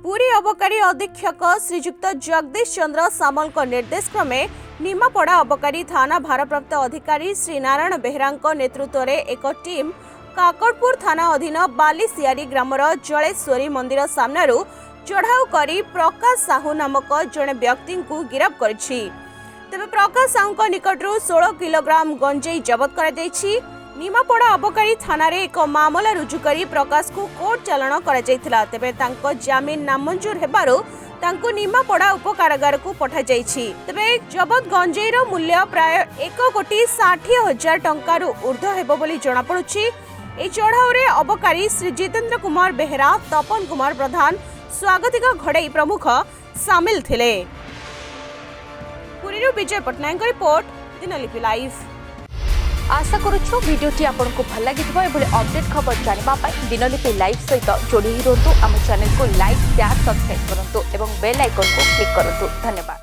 पुरी अबकारी अधीक्षक श्रीजुक्त जगदीश चंद्र सामल निर्देश क्रमे निमापड़ा अबकारी थाना भारप्राप्त अधिकारी श्री नारायण बेहरा नेतृत्व में एक टीम काकड़पुर थाना अधीन बालीसियारी ग्रामर जलेश्वरी मंदिर सामने चढ़ाऊ करी प्रकाश साहू नामक जड़े व्यक्ति को गिरफ्त करिछि। तेबे प्रकाश साहू निकटरू 16 किलोग्राम गंजेई जबत कर निमापड़ा अबकारी थाना रे एक मामला रुजु करी प्रकाश को कोर्ट चालाण करा तेबे तांको जामीन नामंजूर हेबारु तांको निमापड़ा उपकारागार को पठा जाइछि। तेबे जबत गंजेईर मूल्य प्राय 1,60,00,000 टंकार ऊर्ध्व हेबो बोली जणा पड़ुछि। ए चढ़ाऊ रे अबकारी श्री जितेंद्र कुमार बेहरा, तपन कुमार प्रधान, स्वागतिका घड़ई प्रमुख सामिल थिले। पुरीरू विजय पटनायक रिपोर्ट, दिनलिपि लाइव। आशा करूछु वीडियोटी आपको भल लगी अपडेट खबर जानवा दिनलिपि लाइव सहित जोड़ी रुहतु। आम चैनल को लाइक, शेयर, सब्सक्राइब करूँ और बेल आइकन को क्लिक करूँ। धन्यवाद।